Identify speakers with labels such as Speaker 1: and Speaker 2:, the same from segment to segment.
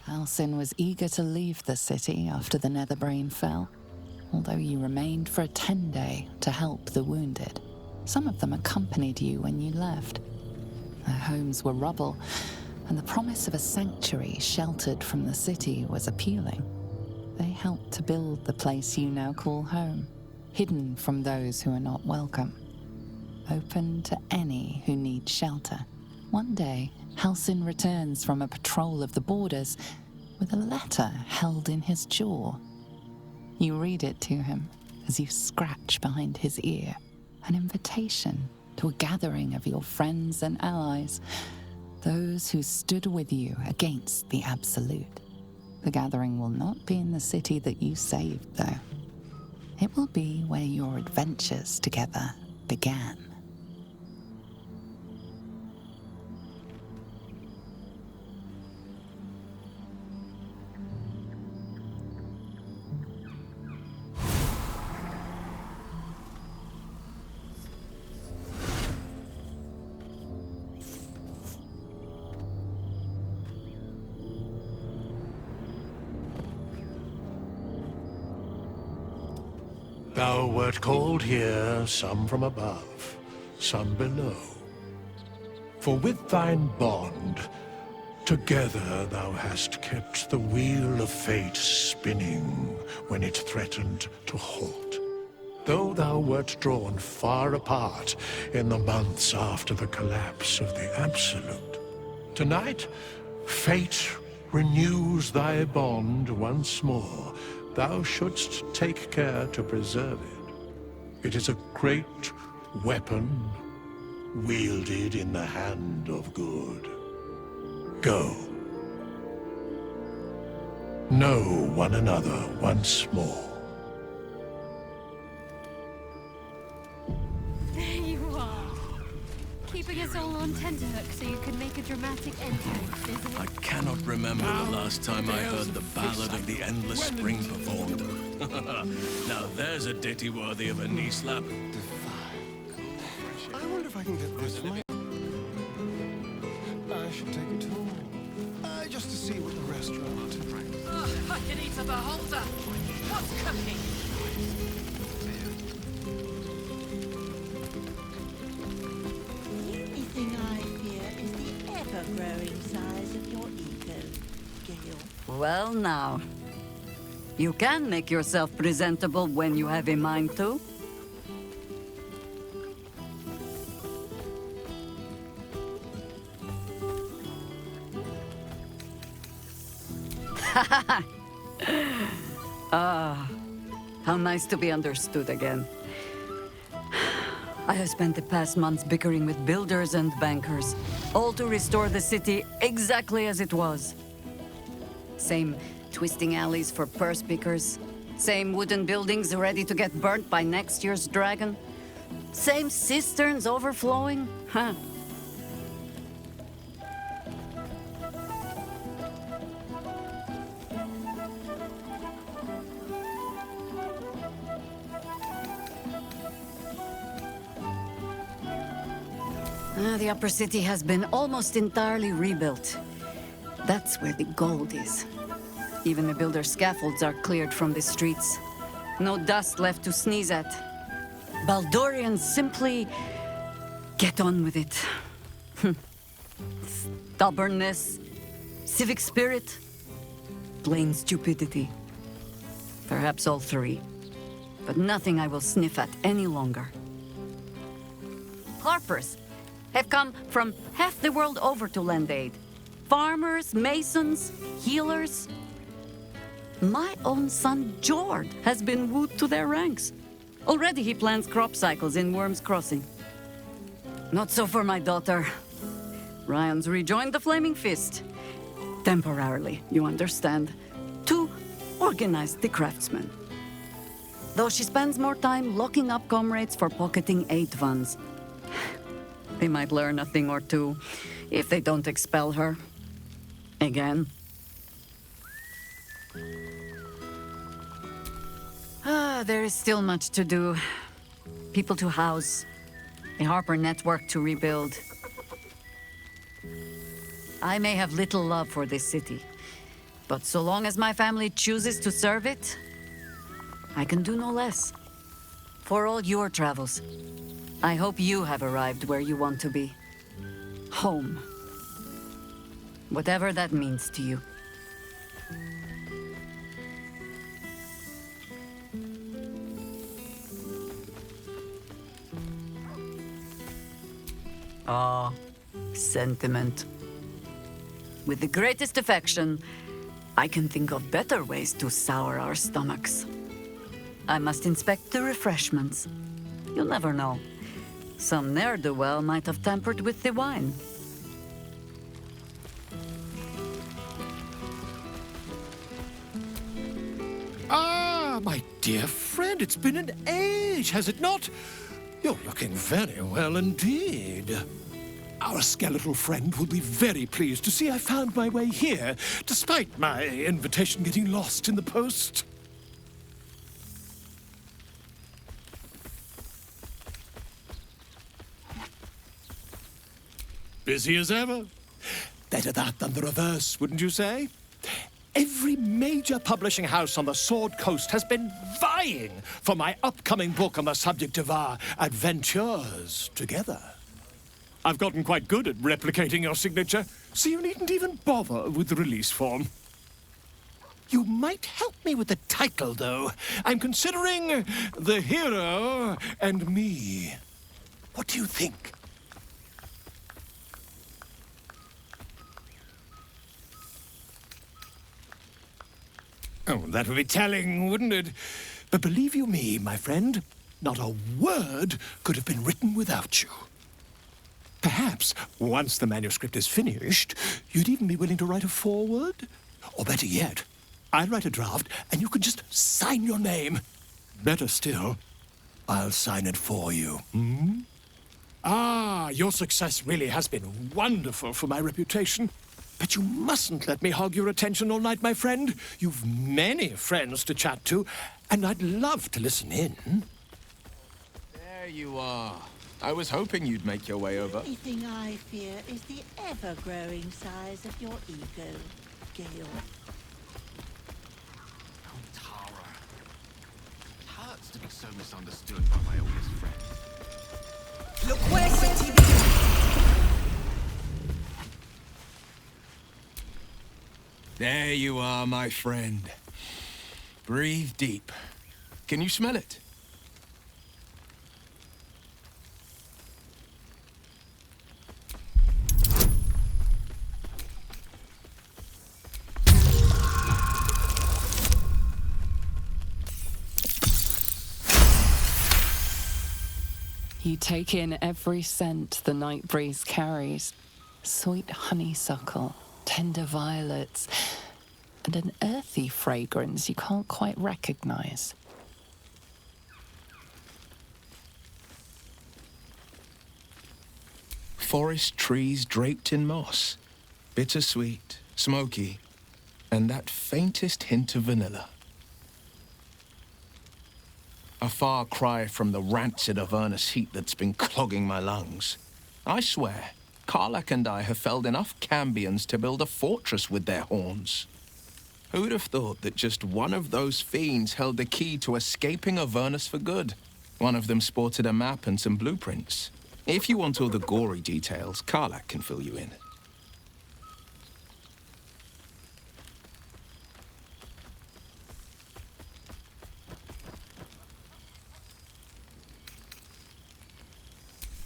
Speaker 1: Halsin was eager to leave the city after the Netherbrain fell, although you remained for a 10-day to help the wounded. Some of them accompanied you when you left. Their homes were rubble, and the promise of a sanctuary sheltered from the city was appealing. They helped to build the place you now call home, hidden from those who are not welcome, open to any who need shelter. One day, Halsin returns from a patrol of the borders with a letter held in his jaw. You read it to him as you scratch behind his ear, an invitation to a gathering of your friends and allies, those who stood with you against the Absolute. The gathering will not be in the city that you saved, though. It will be where your adventures together began.
Speaker 2: Thou wert called here, some from above, some below. For with thine bond, together thou hast kept the wheel of fate spinning when it threatened to halt. Though thou wert drawn far apart in the months after the collapse of the Absolute, tonight, fate renews thy bond once more. Thou shouldst take care to preserve it. It is a great weapon, wielded in the hand of good. Go. Know one another once more.
Speaker 3: There you are. Keeping us all on tenterhooks so you can make a dramatic entrance, isn't it?
Speaker 4: I cannot remember the last time I heard the Ballad of the Endless Spring performed. Now there's a ditty worthy of a knee slap.
Speaker 5: I wonder if I can get this right. I should take it home. Just to see what the restaurant...
Speaker 6: I can eat a beholder. What's cooking?
Speaker 7: The only thing I fear is the ever-growing size of your ego, Gale.
Speaker 8: Well now, you can make yourself presentable when you have a mind to. How nice to be understood again. I have spent the past months bickering with builders and bankers, all to restore the city exactly as it was. Same twisting alleys for purse pickers, same wooden buildings ready to get burnt by next year's dragon, same cisterns overflowing, huh? The upper city has been almost entirely rebuilt. That's where the gold is. Even the builder's scaffolds are cleared from the streets. No dust left to sneeze at. Baldurians simply get on with it. Stubbornness, civic spirit, plain stupidity. Perhaps all three. But nothing I will sniff at any longer. Harpers have come from half the world over to lend aid. Farmers, masons, healers. My own son, Jord, has been wooed to their ranks. Already he plans crop cycles in Worm's Crossing. Not so for my daughter. Ryan's rejoined the Flaming Fist. Temporarily, you understand. To organize the craftsmen. Though she spends more time locking up comrades for pocketing aid funds. They might learn a thing or two if they don't expel her. Again. There is still much to do. People to house. A Harper network to rebuild. I may have little love for this city, But so long as my family chooses to serve it, I can do no less. For all your travels, I hope you have arrived where you want to be. Home. Whatever that means to you. Ah, sentiment. With the greatest affection, I can think of better ways to sour our stomachs. I must inspect the refreshments. You'll never know. Some ne'er-do-well might have tampered with the wine.
Speaker 2: Ah, my dear friend, it's been an age, has it not? You're looking very well indeed. Our skeletal friend will be very pleased to see I found my way here, despite my invitation getting lost in the post. Busy as ever. Better that than the reverse, wouldn't you say? Every major publishing house on the Sword Coast has been vying for my upcoming book on the subject of our adventures together. I've gotten quite good at replicating your signature, so you needn't even bother with the release form. You might help me with the title, though. I'm considering The Hero and Me. What do you think? Oh, that would be telling, wouldn't it? But believe you me, my friend, not a word could have been written without you. Perhaps, once the manuscript is finished, you'd even be willing to write a foreword? Or better yet, I'll write a draft and you can just sign your name. Better still, I'll sign it for you. Hmm? Ah, your success really has been wonderful for my reputation. But you mustn't let me hog your attention all night, my friend. You've many friends to chat to, and I'd love to listen in.
Speaker 9: There you are. I was hoping you'd make your way over.
Speaker 7: The only thing I fear is the ever-growing size of your ego, Gale.
Speaker 9: Oh, Tara. It hurts to be so misunderstood by my oldest friend.
Speaker 6: Look where city.
Speaker 9: There you are, my friend. Breathe deep. Can you smell it?
Speaker 1: You take in every scent the night breeze carries. Sweet honeysuckle, tender violets, and an earthy fragrance you can't quite recognize.
Speaker 9: Forest trees draped in moss. Bittersweet, smoky, and that faintest hint of vanilla. A far cry from the rancid Avernus heat that's been clogging my lungs. I swear, Karlach and I have felled enough Cambions to build a fortress with their horns. Who'd have thought that just one of those fiends held the key to escaping Avernus for good? One of them sported a map and some blueprints. If you want all the gory details, Karlach can fill you in.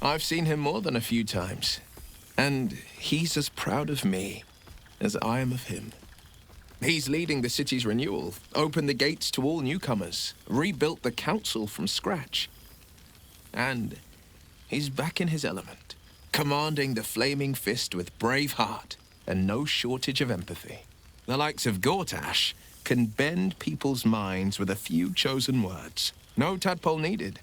Speaker 9: I've seen him more than a few times, and he's as proud of me as I am of him. He's leading the city's renewal, opened the gates to all newcomers, rebuilt the council from scratch. And he's back in his element, commanding the flaming fist with brave heart and no shortage of empathy. The likes of Gortash can bend people's minds with a few chosen words. No tadpole needed.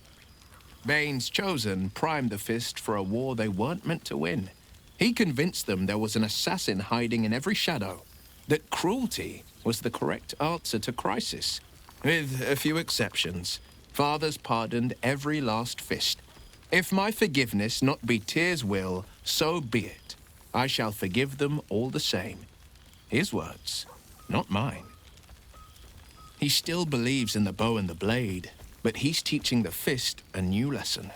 Speaker 9: Bane's Chosen primed the fist for a war they weren't meant to win. He convinced them there was an assassin hiding in every shadow, that cruelty was the correct answer to crisis. With a few exceptions, fathers pardoned every last fist. If my forgiveness not be Tyr's will, so be it. I shall forgive them all the same. His words, not mine. He still believes in the bow and the blade, but he's teaching the fist a new lesson.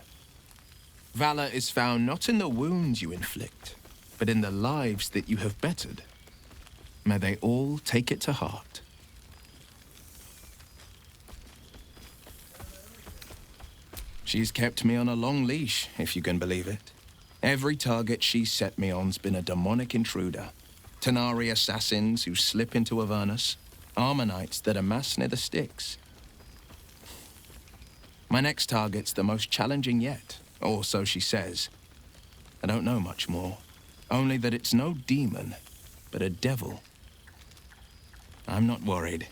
Speaker 9: Valor is found not in the wounds you inflict, but in the lives that you have bettered. May they all take it to heart. She's kept me on a long leash, if you can believe it. Every target she's set me on's been a demonic intruder. Tenari assassins who slip into Avernus, Armonites that amass near the Styx. My next target's the most challenging yet, or so she says. I don't know much more, only that it's no demon, but a devil. I'm not worried.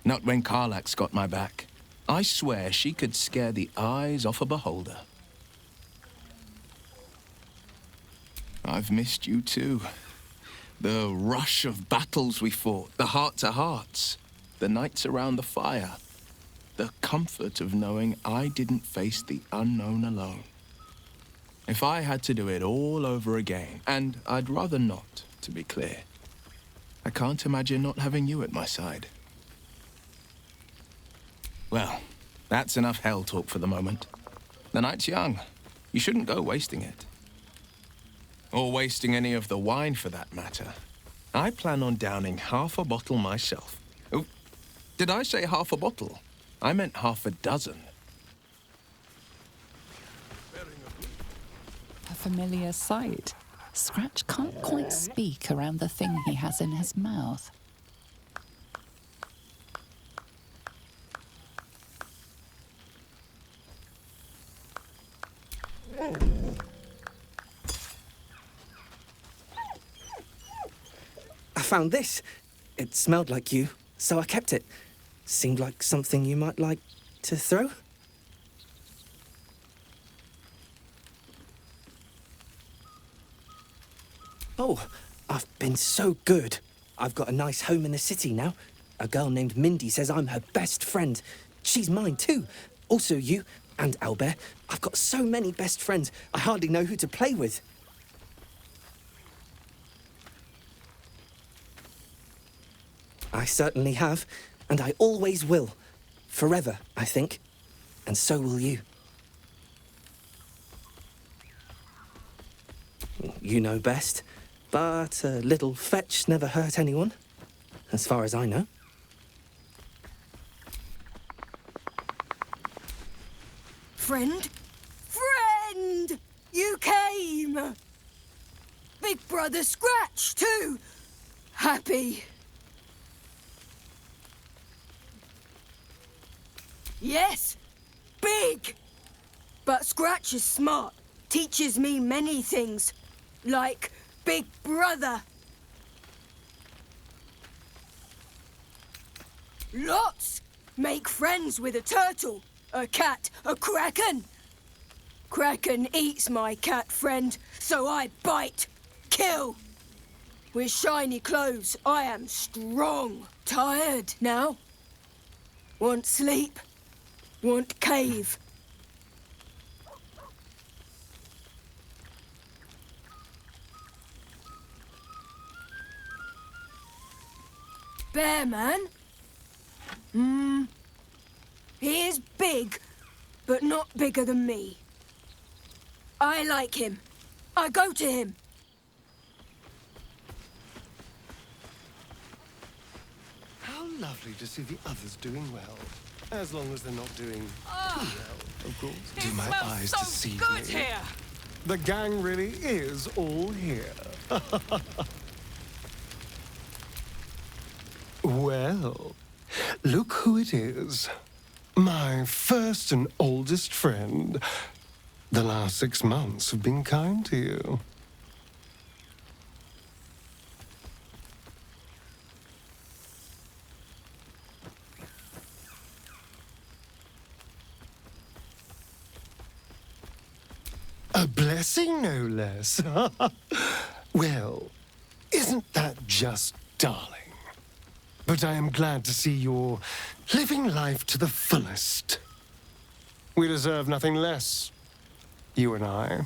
Speaker 9: Not when Karlak's got my back. I swear she could scare the eyes off a beholder. I've missed you too. The rush of battles we fought, the heart-to-hearts, the nights around the fire, the comfort of knowing I didn't face the unknown alone. If I had to do it all over again, and I'd rather not, to be clear, I can't imagine not having you at my side. Well, that's enough hell talk for the moment. The night's young. You shouldn't go wasting it. Or wasting any of the wine, for that matter. I plan on downing half a bottle myself. Oh, did I say half a bottle? I meant half a dozen.
Speaker 1: A familiar sight. Scratch can't quite speak around the thing he has in his mouth.
Speaker 10: I found this. It smelled like you, so I kept it. Seemed like something you might like to throw. Oh, I've been so good. I've got a nice home in the city now. A girl named Mindy says I'm her best friend. She's mine too. Also you and Albert. I've got so many best friends, I hardly know who to play with. I certainly have, and I always will. Forever, I think. And so will you. You know best, but a little fetch never hurt anyone, as far as I know.
Speaker 11: Friend? Friend! You came! Big Brother Scratch, too! Happy. Yes, big! But Scratch is smart, teaches me many things, like Big Brother. Lots! Make friends with a turtle, a cat, a kraken. Kraken eats my cat friend, so I bite, kill. With shiny clothes, I am strong. Tired now. Want sleep. Want cave. Bear man? He is big, but not bigger than me. I like him. I go to him.
Speaker 5: How lovely to see the others doing well. As long as they're not doing too well, of course. Do my eyes
Speaker 6: so
Speaker 5: deceive
Speaker 6: good
Speaker 5: me?
Speaker 6: here.
Speaker 5: The gang really is all here. Well, look who it is. My first and oldest friend. The last 6 months have been kind to you. A blessing, no less. Well, isn't that just darling? But I am glad to see you're living life to the fullest. We deserve nothing less, you and I.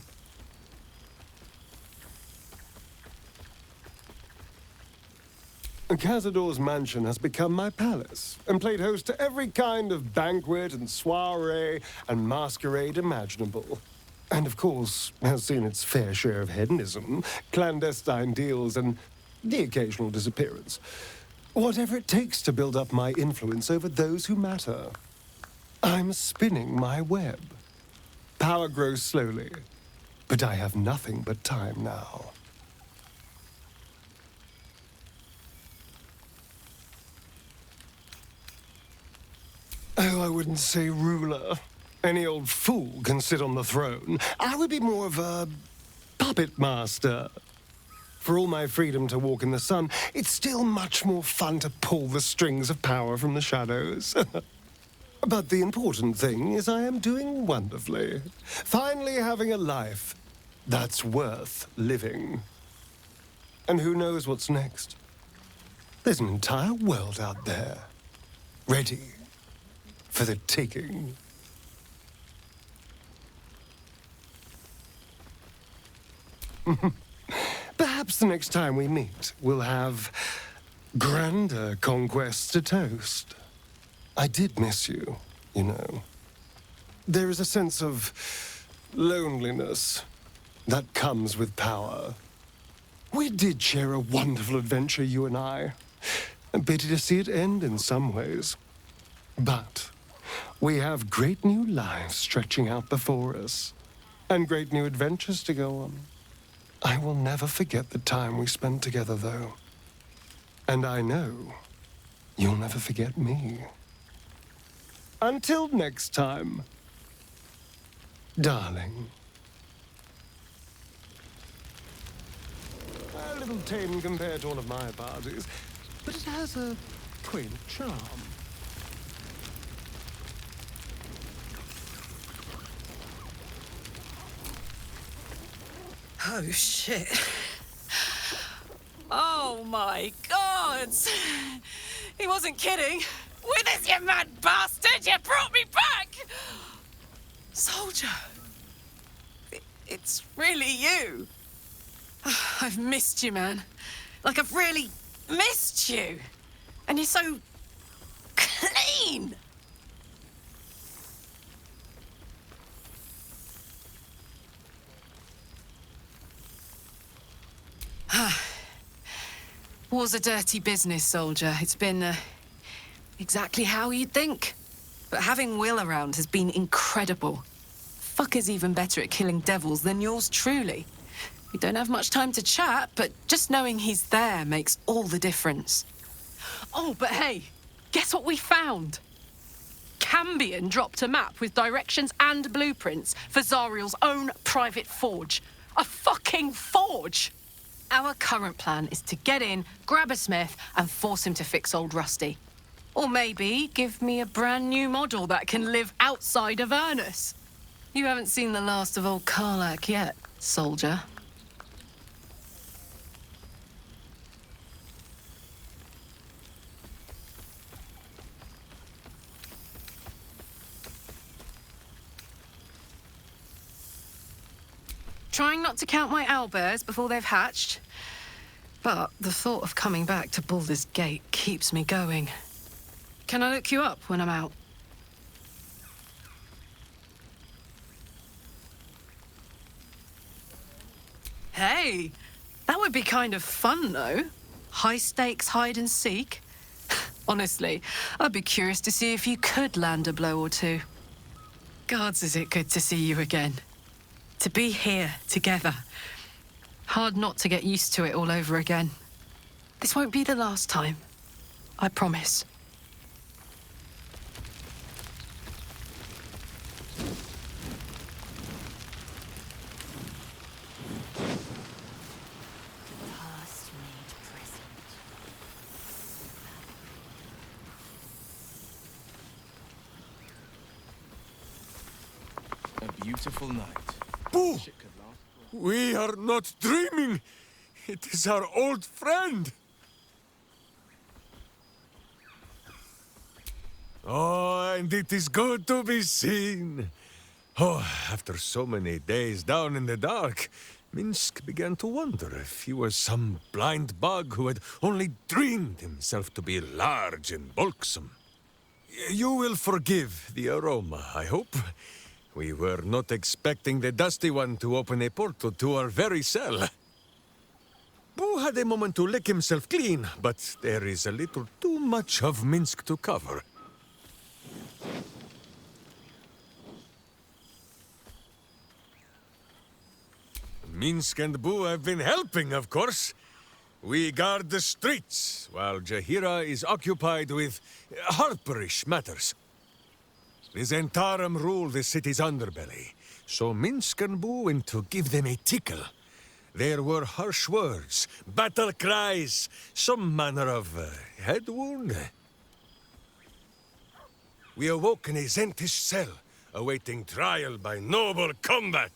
Speaker 5: Cazador's mansion has become my palace, and played host to every kind of banquet and soiree and masquerade imaginable. And of course, has seen its fair share of hedonism, clandestine deals, and the occasional disappearance. Whatever it takes to build up my influence over those who matter. I'm spinning my web. Power grows slowly, but I have nothing but time now. Oh, I wouldn't say ruler. Any old fool can sit on the throne. I would be more of a puppet master. For all my freedom to walk in the sun, it's still much more fun to pull the strings of power from the shadows. But the important thing is I am doing wonderfully. Finally having a life that's worth living. And who knows what's next? There's an entire world out there, ready for the taking. Perhaps the next time we meet, we'll have grander conquests to toast. I did miss you, you know. There is a sense of loneliness that comes with power. We did share a wonderful adventure, you and I. A pity to see it end in some ways. But we have great new lives stretching out before us, and great new adventures to go on. I will never forget the time we spent together, though. And I know you'll never forget me. Until next time, darling. A little tame compared to one of my parties, but it has a quaint charm.
Speaker 12: Oh, shit. Oh, my God. He wasn't kidding. Withers, you mad bastard! You brought me back! Soldier. It's really you. I've missed you, man. Like, I've really missed you. And you're so clean. War's a dirty business, soldier. It's been, exactly how you'd think. But having Will around has been incredible. Fucker's even better at killing devils than yours truly. We don't have much time to chat, but just knowing he's there makes all the difference. Oh, but hey, guess what we found? Cambion dropped a map with directions and blueprints for Zariel's own private forge. A fucking forge! Our current plan is to get in, grab a smith, and force him to fix old Rusty. Or maybe give me a brand new model that can live outside of Ernest. You haven't seen the last of old Karlak yet, soldier. Trying not to count my owlbears before they've hatched. But the thought of coming back to Baldur's Gate keeps me going. Can I look you up when I'm out? Hey, that would be kind of fun, though. High-stakes hide and seek. Honestly, I'd be curious to see if you could land a blow or two. Gods, is it good to see you again. To be here, together. Hard not to get used to it all over again. This won't be the last time. I promise.
Speaker 9: A beautiful night.
Speaker 13: Boo! We are not dreaming. It is our old friend. Oh, and it is good to be seen. Oh, after so many days down in the dark, Minsk began to wonder if he was some blind bug who had only dreamed himself to be large and bulksome. You will forgive the aroma, I hope. We were not expecting the Dusty One to open a portal to our very cell. Boo had a moment to lick himself clean, but there is a little too much of Minsk to cover. Minsk and Boo have been helping, of course. We guard the streets, while Jahira is occupied with harperish matters. The Zentarum rule the city's underbelly, so Minsk and Boo went to give them a tickle. There were harsh words, battle cries, some manner of head wound. We awoke in a Zentish cell, awaiting trial by noble combat.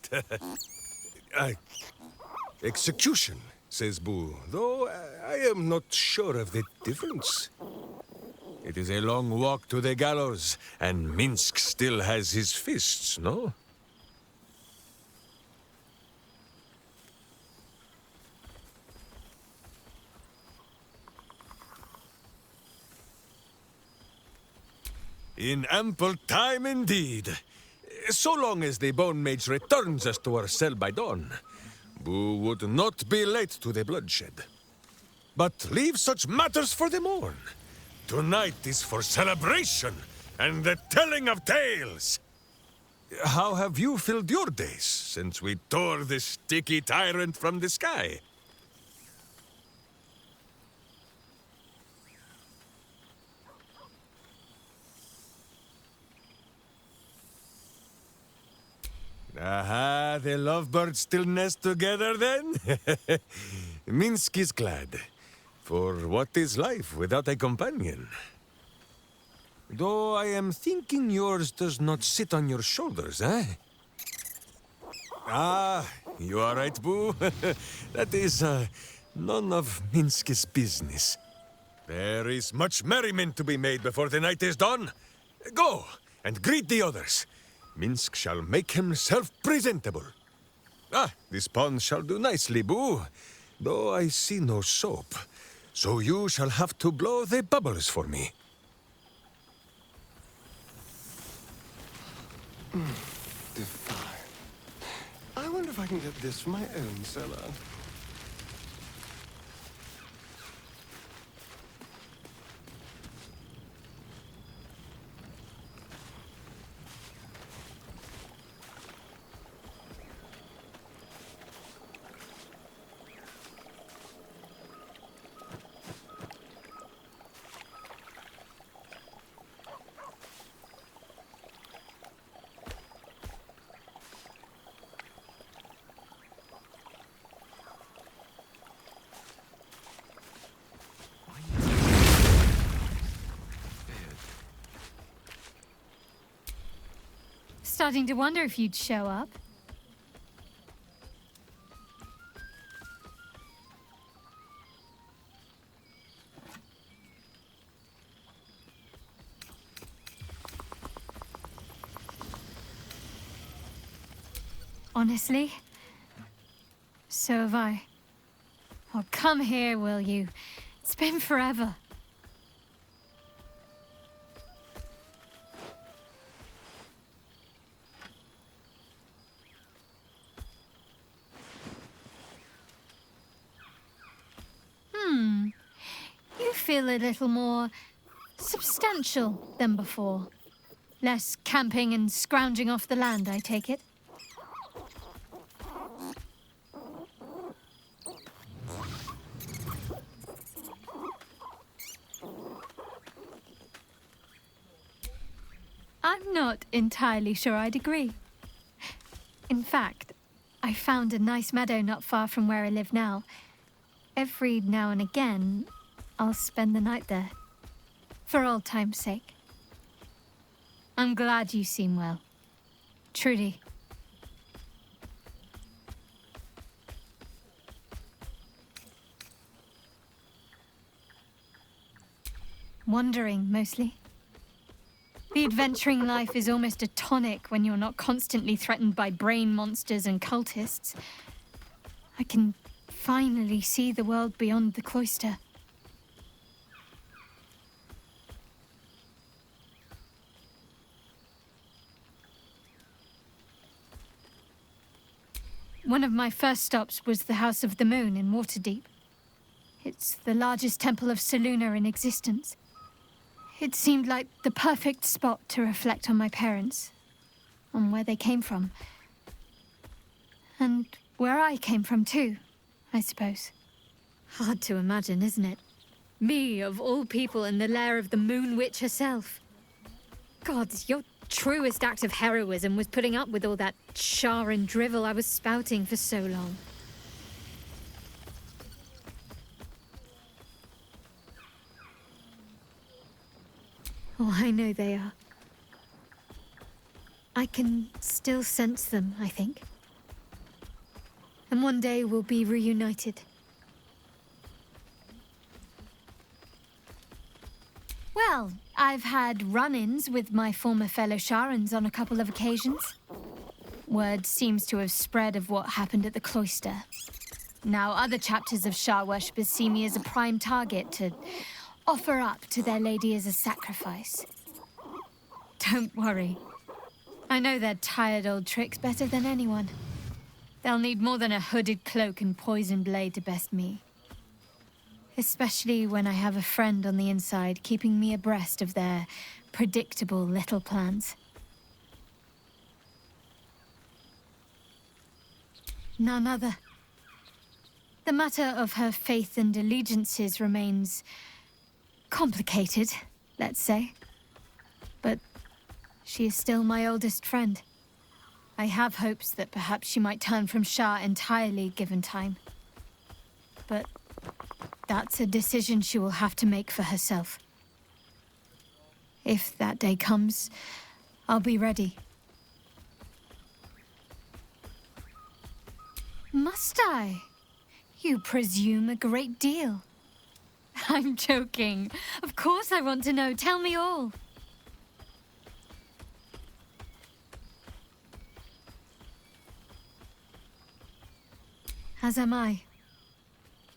Speaker 13: Execution, says Boo, though I am not sure of the difference. It is a long walk to the gallows, and Minsk still has his fists, no? In ample time indeed. So long as the Bone Mage returns us to our cell by dawn, Boo would not be late to the bloodshed. But leave such matters for the morn. Tonight is for celebration and the telling of tales. How have you filled your days since we tore this sticky tyrant from the sky? Aha, the lovebirds still nest together then? Minsk is glad. For what is life without a companion? Though I am thinking yours does not sit on your shoulders, eh? Ah, you are right, Boo. That is, none of Minsk's business. There is much merriment to be made before the night is done. Go, and greet the others. Minsk shall make himself presentable. Ah, this pond shall do nicely, Boo. Though I see no soap. So you shall have to blow the bubbles for me.
Speaker 5: Divine. I wonder if I can get this from my own cellar.
Speaker 3: Starting to wonder if you'd show up. Honestly, so have I. Oh, come here, will you? It's been forever. You feel a little more substantial than before. Less camping and scrounging off the land, I take it. I'm not entirely sure I'd agree. In fact, I found a nice meadow not far from where I live now. Every now and again, I'll spend the night there. For old time's sake. I'm glad you seem well. Trudy. Wandering, mostly. The adventuring life is almost a tonic when you're not constantly threatened by brain monsters and cultists. I can finally see the world beyond the cloister. One of my first stops was the House of the Moon in Waterdeep. It's the largest temple of Selûne in existence. It seemed like the perfect spot to reflect on my parents, on where they came from. And where I came from too, I suppose. Hard to imagine, isn't it? Me, of all people, in the lair of the Moon Witch herself. God, your truest act of heroism was putting up with all that char and drivel I was spouting for so long. Oh, I know they are. I can still sense them, I think. And one day we'll be reunited. Well, I've had run-ins with my former fellow Sharans on a couple of occasions. Word seems to have spread of what happened at the cloister. Now other chapters of Shar worshippers see me as a prime target to offer up to their lady as a sacrifice. Don't worry. I know their tired old tricks better than anyone. They'll need more than a hooded cloak and poisoned blade to best me. Especially when I have a friend on the inside keeping me abreast of their predictable little plans. None other. The matter of her faith and allegiances remains complicated, let's say. But she is still my oldest friend. I have hopes that perhaps she might turn from Shar entirely given time. But that's a decision she will have to make for herself. If that day comes, I'll be ready. Must I? You presume a great deal. I'm joking. Of course I want to know. Tell me all. As am I.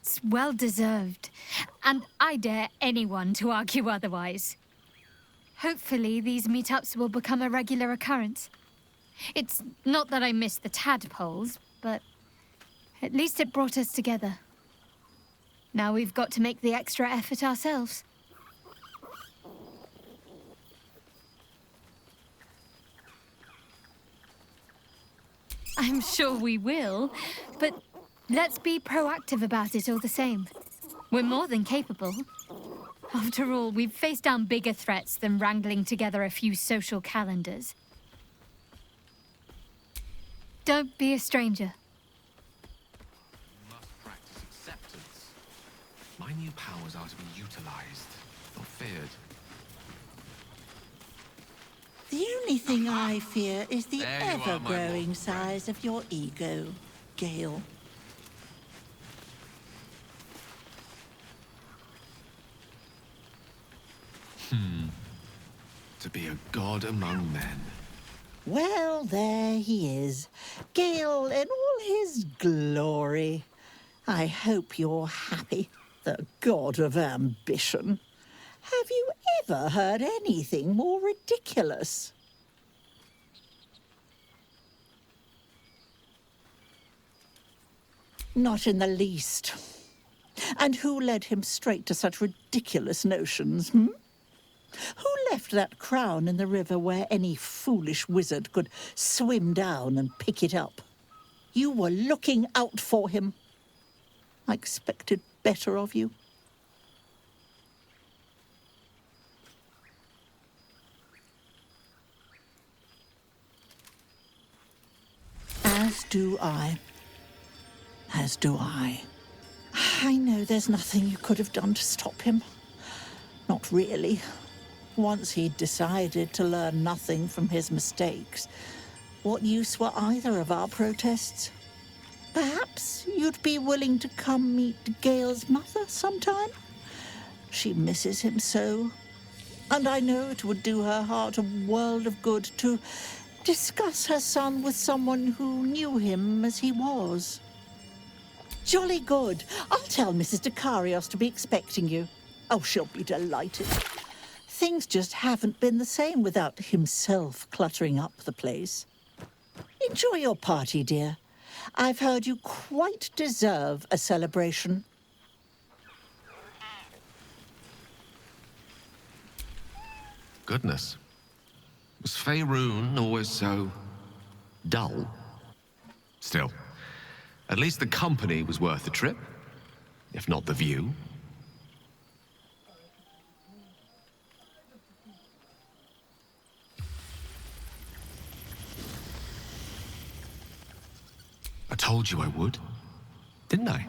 Speaker 3: It's well deserved, and I dare anyone to argue otherwise. Hopefully these meetups will become a regular occurrence. It's not that I miss the tadpoles, but at least it brought us together. Now we've got to make the extra effort ourselves. I'm sure we will, but let's be proactive about it all the same. We're more than capable. After all, we've faced down bigger threats than wrangling together a few social calendars. Don't be a stranger.
Speaker 9: You must practice acceptance. My new powers are to be utilized, not feared.
Speaker 7: The only thing I fear is the ever-growing size of your ego, Gale.
Speaker 9: To be a god among men.
Speaker 7: Well, there he is, Gale in all his glory. I hope you're happy, the god of ambition. Have you ever heard anything more ridiculous? Not in the least. And who led him straight to such ridiculous notions, Who left that crown in the river where any foolish wizard could swim down and pick it up? You were looking out for him. I expected better of you. As do I. As do I. I know there's nothing you could have done to stop him. Not really. Once he'd decided to learn nothing from his mistakes, what use were either of our protests? Perhaps you'd be willing to come meet Gale's mother sometime? She misses him so. And I know it would do her heart a world of good to discuss her son with someone who knew him as he was. Jolly good. I'll tell Mrs. Dekarios to be expecting you. Oh, she'll be delighted. Things just haven't been the same without himself cluttering up the place. Enjoy your party, dear. I've heard you quite deserve a celebration.
Speaker 14: Goodness. Was Faerun always so dull? Still, at least the company was worth the trip, if not the view. I told you I would, didn't I?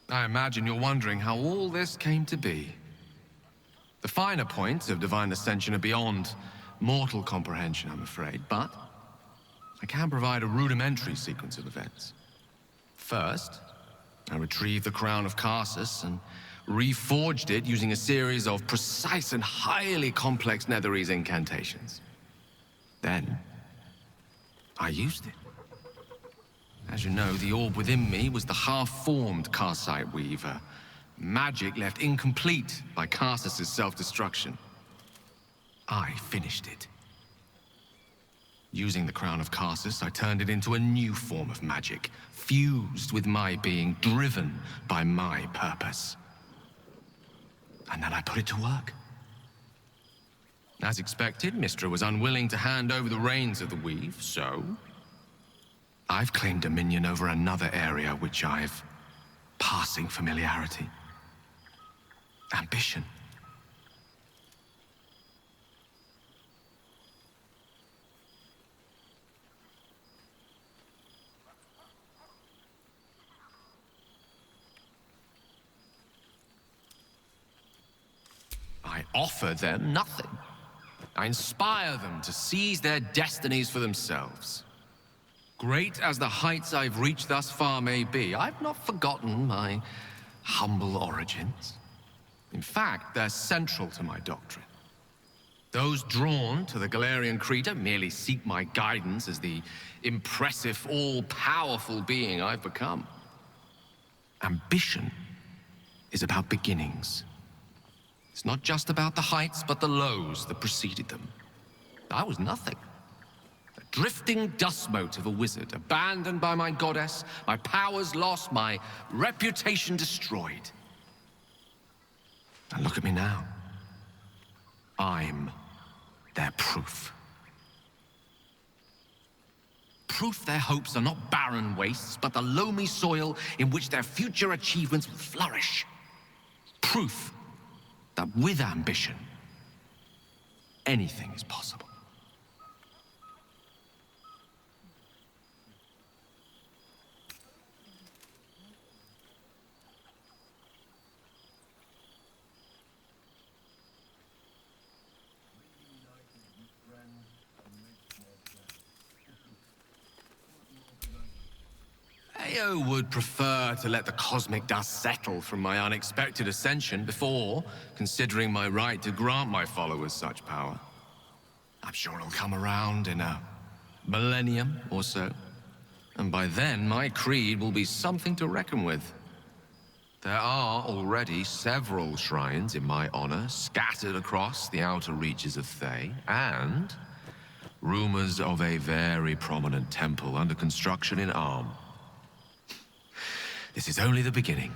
Speaker 14: I imagine you're wondering how all this came to be. The finer points of divine ascension are beyond mortal comprehension, I'm afraid, but I can provide a rudimentary sequence of events. First, I retrieved the crown of Karsus and reforged it using a series of precise and highly complex Netherese incantations. Then, I used it. As you know, the orb within me was the half-formed Karsite Weaver. Magic left incomplete by Karsus' self-destruction. I finished it. Using the crown of Karsus, I turned it into a new form of magic, fused with my being, driven by my purpose. And then I put it to work. As expected, Mystra was unwilling to hand over the reins of the weave, so I've claimed dominion over another area which I've passing familiarity. Ambition. I offer them nothing. I inspire them to seize their destinies for themselves. Great as the heights I've reached thus far may be, I've not forgotten my humble origins. In fact, they're central to my doctrine. Those drawn to the Galarian Creed merely seek my guidance as the impressive, all-powerful being I've become. Ambition is about beginnings. It's not just about the heights, but the lows that preceded them. I was nothing. A drifting dust mote of a wizard, abandoned by my goddess, my powers lost, my reputation destroyed. And look at me now. I'm their proof. Proof their hopes are not barren wastes, but the loamy soil in which their future achievements will flourish. Proof that with ambition, anything is possible. Ao would prefer to let the cosmic dust settle from my unexpected ascension before considering my right to grant my followers such power. I'm sure it'll come around in a millennium or so, and by then my creed will be something to reckon with. There are already several shrines in my honor scattered across the outer reaches of Thay, and rumors of a very prominent temple under construction in Arm. This is only the beginning.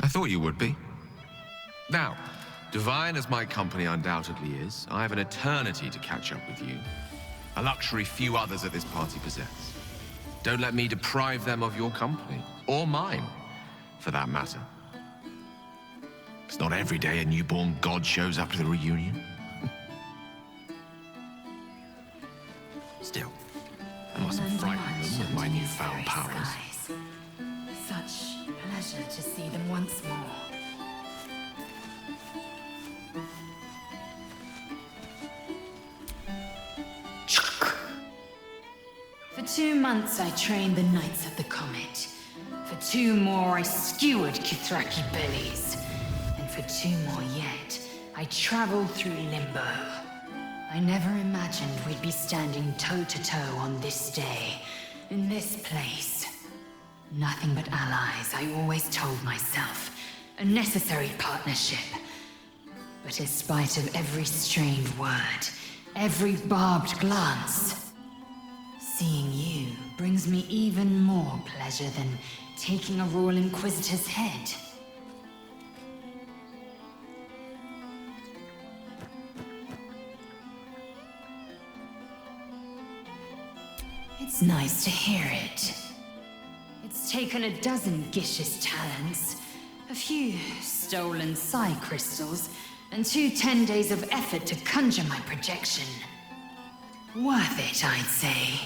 Speaker 14: I thought you would be. Now, divine as my company undoubtedly is, I have an eternity to catch up with you. A luxury few others at this party possess. Don't let me deprive them of your company, or mine, for that matter. It's not every day a newborn god shows up to the reunion. Still, I mustn't frighten them with my newfound powers.
Speaker 15: Such pleasure to see them once more. For 2 months I trained the Knights of the Comet. For 2 more I skewered Kithraki bellies. And for 2 more yet, I traveled through Limbo. I never imagined we'd be standing toe-to-toe on this day, in this place. Nothing but allies, I always told myself. A necessary partnership. But in spite of every strained word, every barbed glance, seeing you brings me even more pleasure than taking a Royal Inquisitor's head. It's nice to hear it. It's taken a dozen Gish's talents, a few stolen psi crystals, and 2 10 days of effort to conjure my projection. Worth it, I'd say.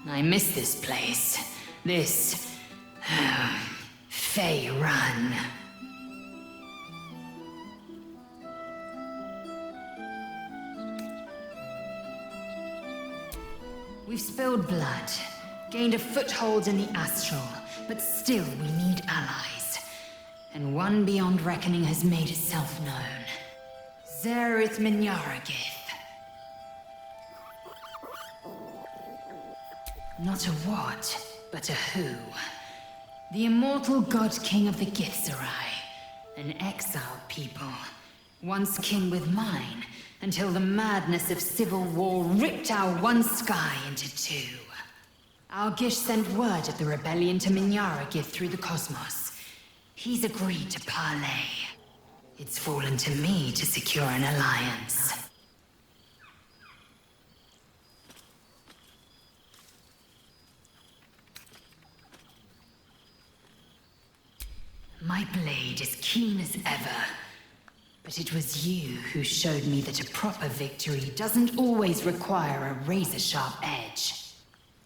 Speaker 15: I miss this place. This... Fey Run. We've spilled blood, gained a foothold in the astral, but still we need allies. And one beyond reckoning has made itself known. Zerith Minyaragith. Not a what, but a who. The immortal god king of the Githzerai. An exiled people, once kin with mine, until the madness of civil war ripped our one sky into 2. Our Gish sent word of the rebellion to Minyaragith through the cosmos. He's agreed to parley. It's fallen to me to secure an alliance. My blade is keen as ever. But it was you who showed me that a proper victory doesn't always require a razor-sharp edge.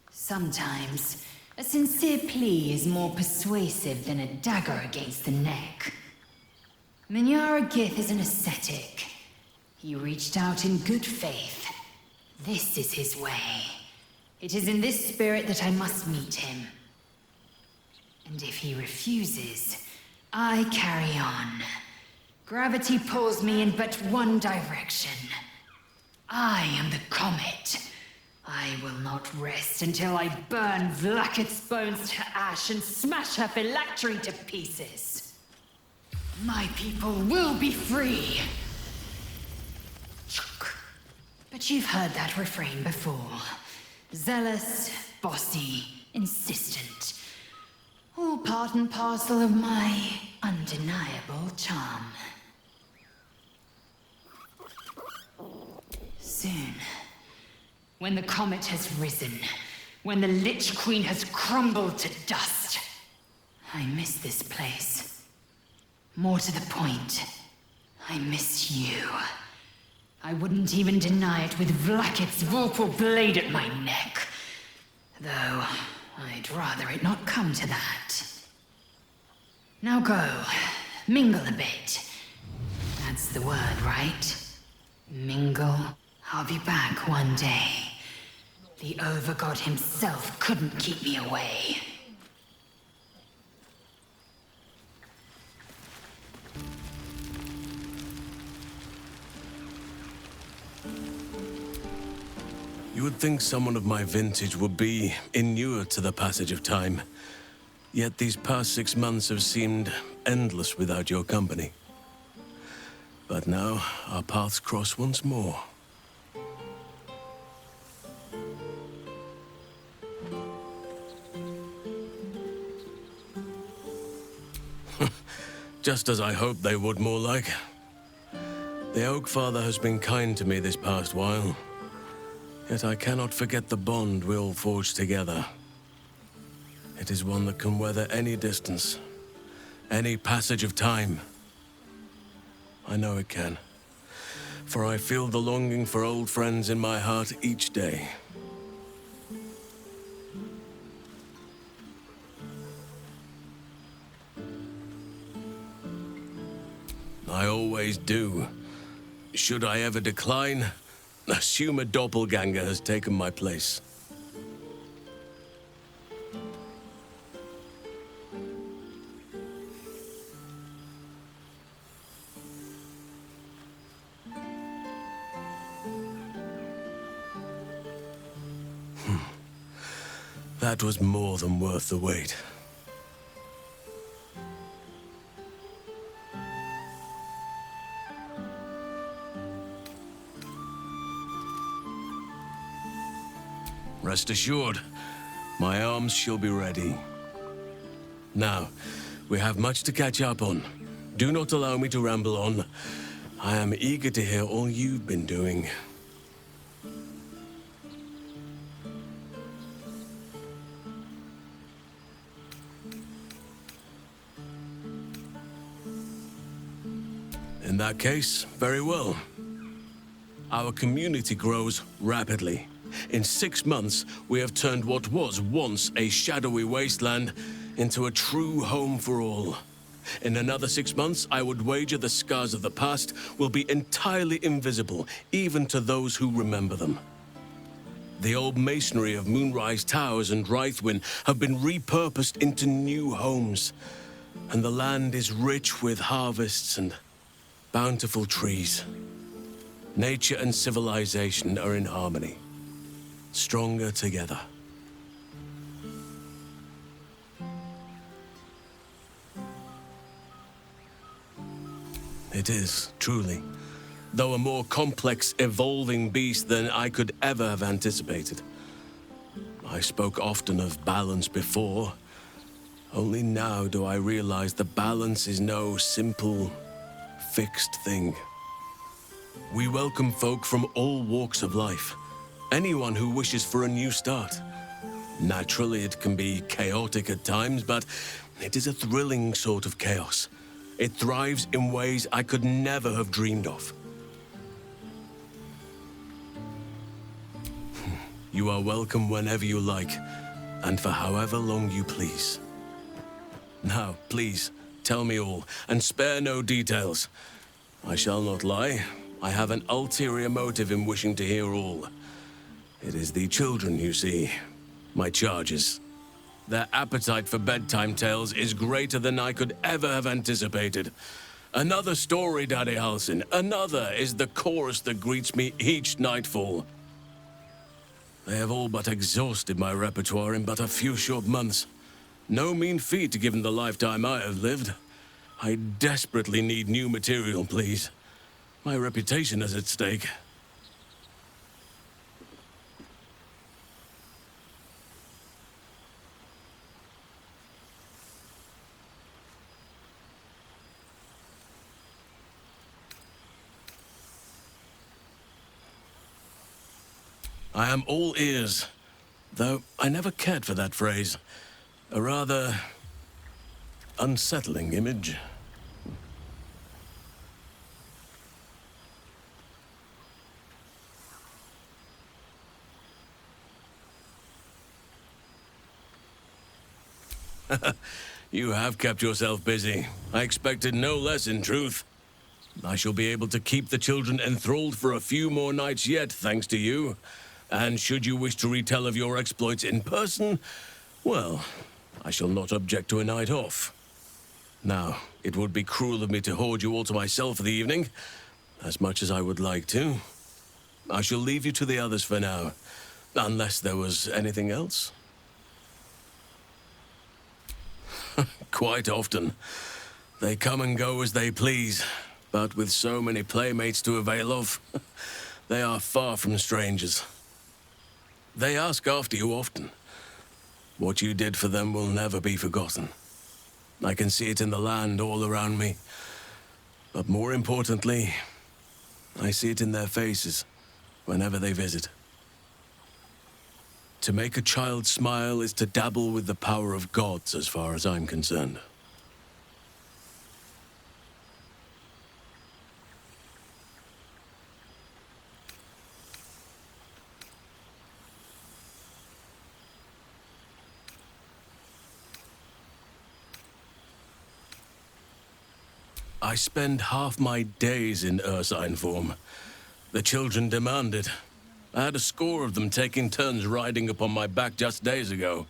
Speaker 15: Sometimes, a sincere plea is more persuasive than a dagger against the neck. Minyaragith is an ascetic. He reached out in good faith. This is his way. It is in this spirit that I must meet him. And if he refuses, I carry on. Gravity pulls me in but one direction. I am the comet. I will not rest until I burn Vlaakith's bones to ash and smash her phylactery to pieces. My people will be free. But you've heard that refrain before. Zealous, bossy, insistent. All part and parcel of my undeniable charm. Soon, when the comet has risen, when the Lich Queen has crumbled to dust, I miss this place. More to the point, I miss you. I wouldn't even deny it with Vlaakith's Vorpal blade at my neck. Though, I'd rather it not come to that. Now go, mingle a bit. That's the word, right? Mingle. I'll be back one day. The Overgod himself couldn't keep me away.
Speaker 4: You would think someone of my vintage would be inured to the passage of time. Yet these past 6 months have seemed endless without your company. But now, our paths cross once more. Just as I hoped they would, more like. The Oak Father has been kind to me this past while. Yet I cannot forget the bond we all forged together. It is one that can weather any distance, any passage of time. I know it can, for I feel the longing for old friends in my heart each day. I always do. Should I ever decline, assume a doppelganger has taken my place. That was more than worth the wait. Rest assured, my arms shall be ready. Now, we have much to catch up on. Do not allow me to ramble on. I am eager to hear all you've been doing. In that case, very well. Our community grows rapidly. In 6 months, we have turned what was once a shadowy wasteland into a true home for all. In another 6 months, I would wager the scars of the past will be entirely invisible, even to those who remember them. The old masonry of Moonrise Towers and Rythwin have been repurposed into new homes, and the land is rich with harvests and bountiful trees. Nature and civilization are in harmony, stronger together. It is, truly, though a more complex, evolving beast than I could ever have anticipated. I spoke often of balance before. Only now do I realize the balance is no simple, fixed thing. We welcome folk from all walks of life. Anyone who wishes for a new start. Naturally, it can be chaotic at times, but it is a thrilling sort of chaos. It thrives in ways I could never have dreamed of. You are welcome whenever you like, and for however long you please. Now, please, tell me all, and spare no details. I shall not lie. I have an ulterior motive in wishing to hear all. It is the children, you see, my charges. Their appetite for bedtime tales is greater than I could ever have anticipated. Another story, Daddy Halsin. Another is the chorus that greets me each nightfall. They have all but exhausted my repertoire in but a few short months. No mean feat given the lifetime I have lived. I desperately need new material, please. My reputation is at stake. I am all ears, though I never cared for that phrase. A rather unsettling image. You have kept yourself busy. I expected no less, in truth. I shall be able to keep the children enthralled for a few more nights yet, thanks to you. And should you wish to retell of your exploits in person, well, I shall not object to a night off. Now, it would be cruel of me to hoard you all to myself for the evening, as much as I would like to. I shall leave you to the others for now, unless there was anything else. Quite often. They come and go as they please, but with so many playmates to avail of, they are far from strangers. They ask after you often. What you did for them will never be forgotten. I can see it in the land all around me. But more importantly, I see it in their faces whenever they visit. To make a child smile is to dabble with the power of gods, as far as I'm concerned. I spend half my days in Ursine form. The children demand it. I had a score of them taking turns riding upon my back just days ago.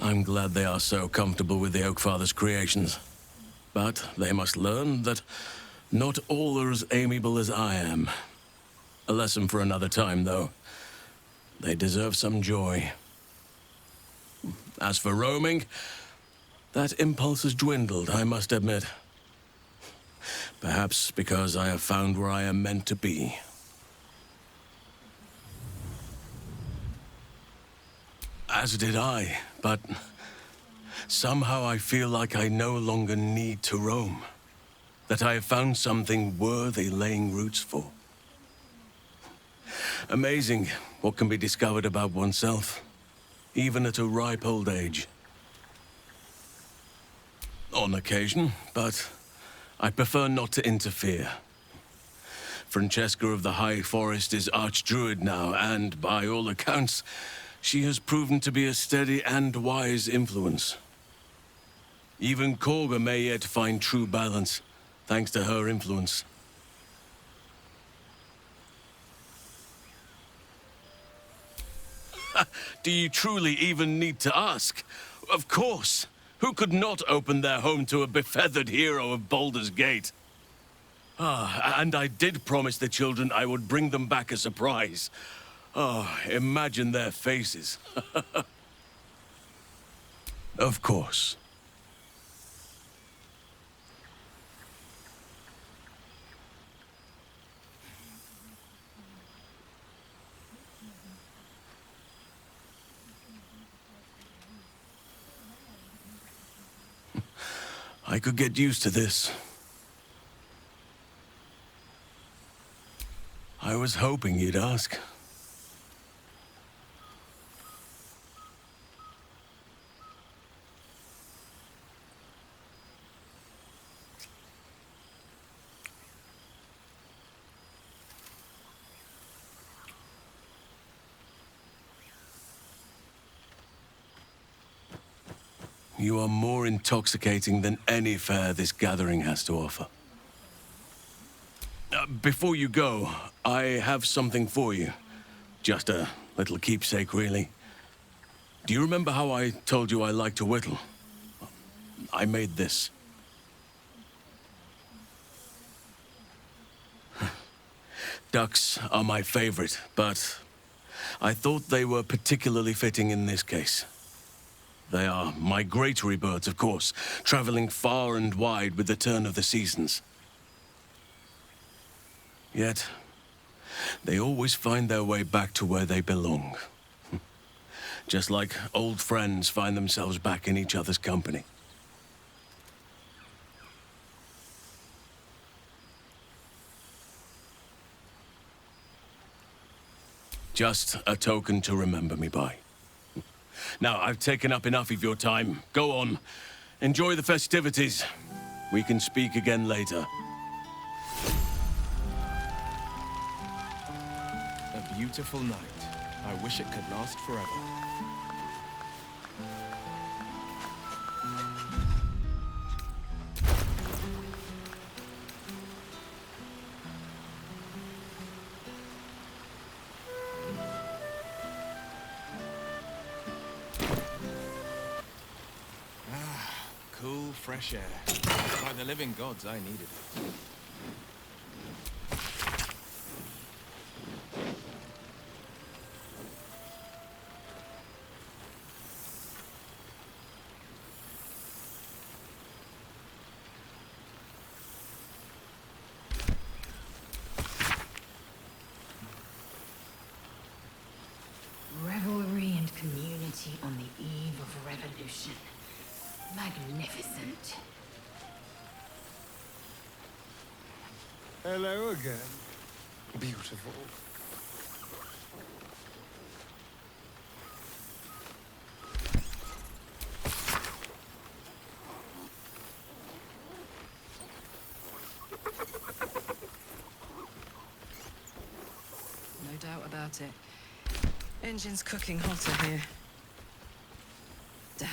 Speaker 4: I'm glad they are so comfortable with the Oakfather's creations. But they must learn that not all are as amiable as I am. A lesson for another time, though. They deserve some joy. As for roaming, that impulse has dwindled, I must admit. Perhaps because I have found where I am meant to be. As did I, but somehow I feel like I no longer need to roam. That I have found something worthy laying roots for. Amazing what can be discovered about oneself, even at a ripe old age. On occasion, but I prefer not to interfere. Francesca of the High Forest is Archdruid now, and by all accounts, she has proven to be a steady and wise influence. Even Korga may yet find true balance, thanks to her influence. Do you truly even need to ask? Of course! Who could not open their home to a befeathered hero of Baldur's Gate? And I did promise the children I would bring them back a surprise. Imagine their faces. Of course. I could get used to this. I was hoping you'd ask. You are more intoxicating than any fare this gathering has to offer. Before you go, I have something for you. Just a little keepsake, really. Do you remember how I told you I like to whittle? I made this. Ducks are my favorite, but I thought they were particularly fitting in this case. They are migratory birds, of course, traveling far and wide with the turn of the seasons. Yet, they always find their way back to where they belong. Just like old friends find themselves back in each other's company. Just a token to remember me by. Now, I've taken up enough of your time. Go on. Enjoy the festivities. We can speak again later.
Speaker 9: A beautiful night. I wish it could last forever. Cool, fresh air. By the living gods, I needed it.
Speaker 15: Revelry and community on the eve of revolution. Magnificent.
Speaker 5: Hello again. Beautiful.
Speaker 12: No doubt about it. Engine's cooking hotter here. Damn.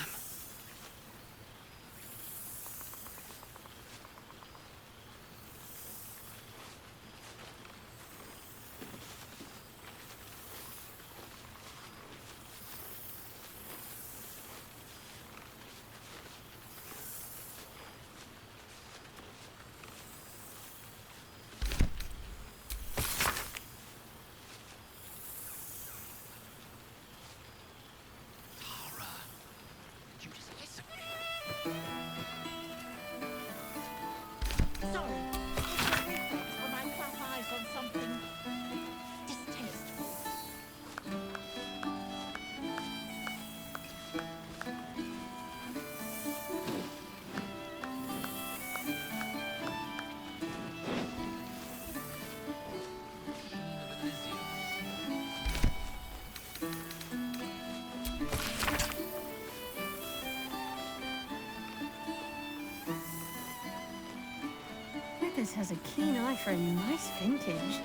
Speaker 3: Withers has a keen eye for a nice vintage.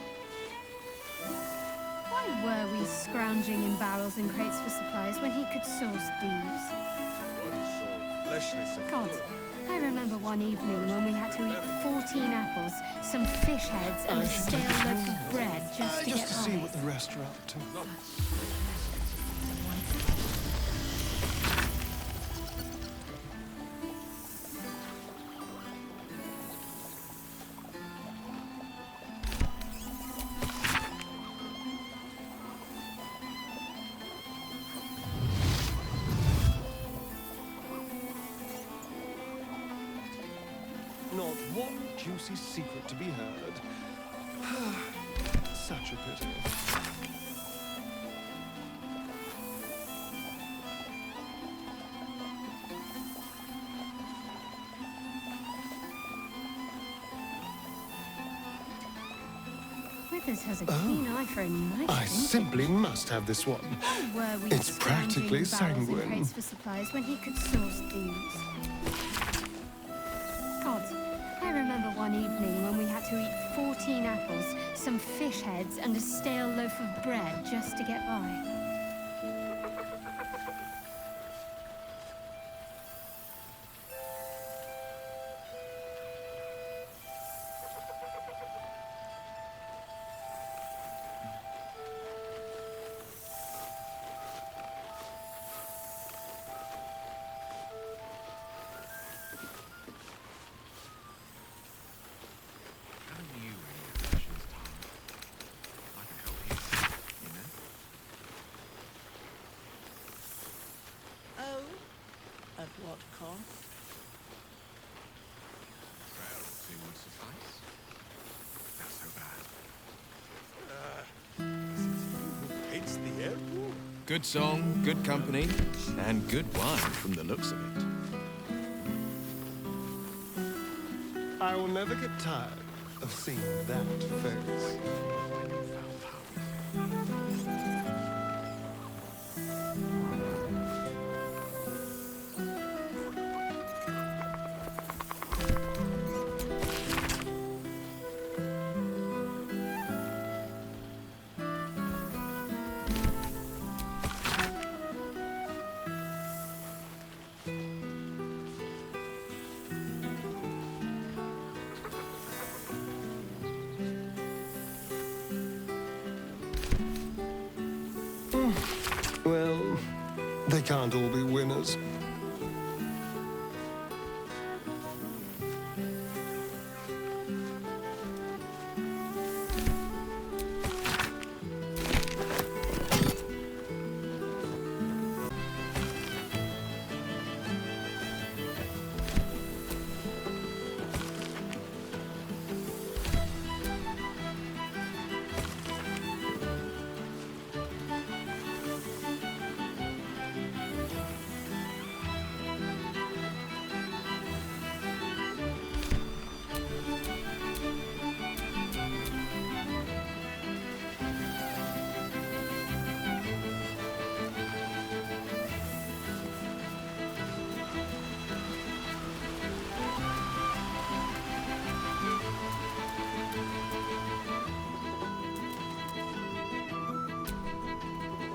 Speaker 3: Why were we scrounging in barrels and crates for supplies when he could source thieves? God, I remember one evening when we had to eat 14 apples, some fish heads, and a stale loaf of bread just to get by.
Speaker 5: See what the rest are up to. Not one juicy secret to be heard. Such a pity.
Speaker 3: Withers has a keen eye for a nice
Speaker 5: I
Speaker 3: vintage.
Speaker 5: simply must have this one.
Speaker 3: Why were we
Speaker 5: It's practically
Speaker 3: scrounging in barrels and
Speaker 5: sanguine.
Speaker 3: crates for supplies when he could source thieves? God, I remember one evening when we had to eat 14 apples, some fish heads, and a stale loaf of bread just to get by.
Speaker 7: Oh, at what cost?
Speaker 14: Frailty would suffice. Not so bad.
Speaker 13: It's the air.
Speaker 9: Good song, good company, and good wine from the looks of it.
Speaker 5: I will never get tired of seeing that face. Well, they can't all be winners.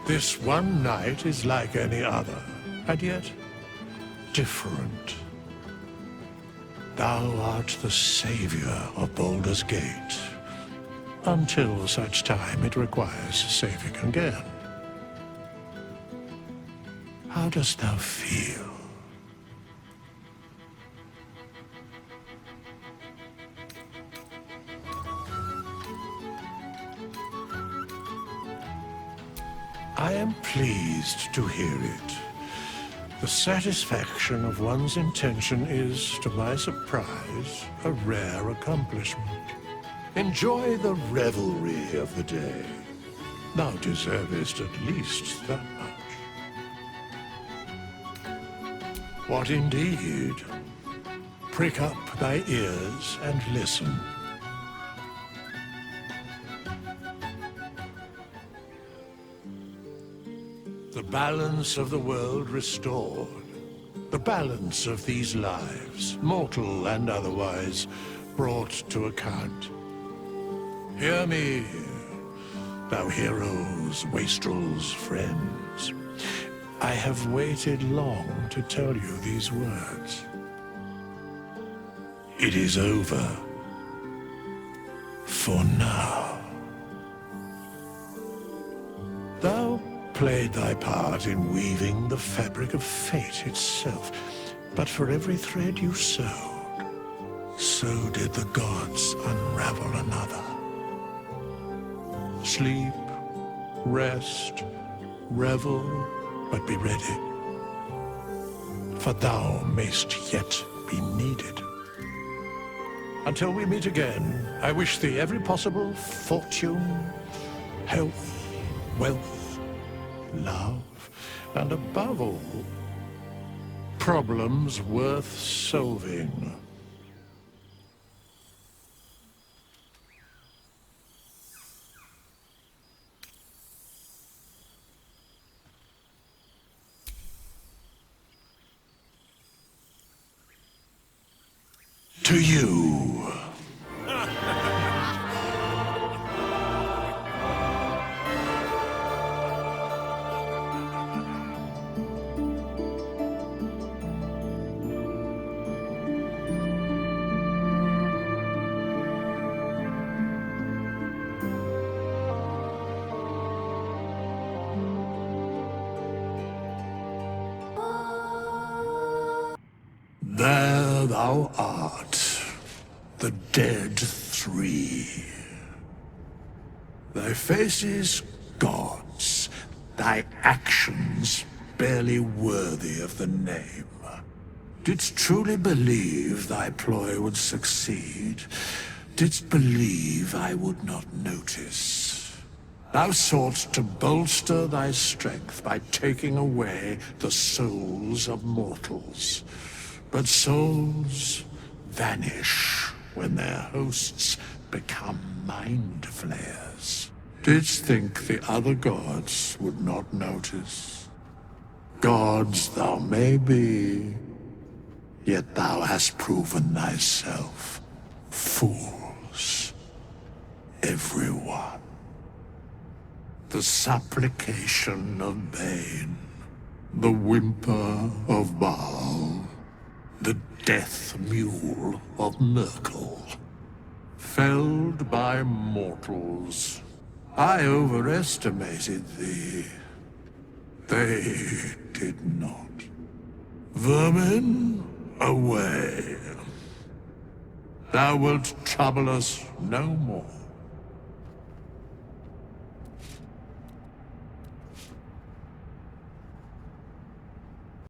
Speaker 2: This one night is like any other, and yet different. Thou art the savior of Baldur's Gate, until such time it requires saving again. How dost thou feel? I am pleased to hear it. The satisfaction of one's intention is, to my surprise, a rare accomplishment. Enjoy the revelry of the day. Thou deservest at least that much. What indeed? Prick up thy ears and listen. The balance of the world restored. The balance of these lives, mortal and otherwise, brought to account. Hear me, thou heroes, wastrels, friends. I have waited long to tell you these words. It is over. For now. Thou played thy part in weaving the fabric of fate itself, but for every thread you sewed, so did the gods unravel another. Sleep, rest, revel, but be ready, for thou mayst yet be needed. Until we meet again, I wish thee every possible fortune, health, wealth, love, and above all, problems worth solving. To you. There thou art, the dead three. Thy faces gods, thy actions barely worthy of the name. Didst truly believe thy ploy would succeed? Didst believe I would not notice? Thou soughtst to bolster thy strength by taking away the souls of mortals. But souls vanish when their hosts become mind flayers. Didst think the other gods would not notice? Gods thou may be, yet thou hast proven thyself fools. Everyone. The supplication of Bane, the whimper of Baal, the death mule of Merkel. Felled by mortals, I overestimated thee. They did not. Vermin, away. Thou wilt trouble us no more.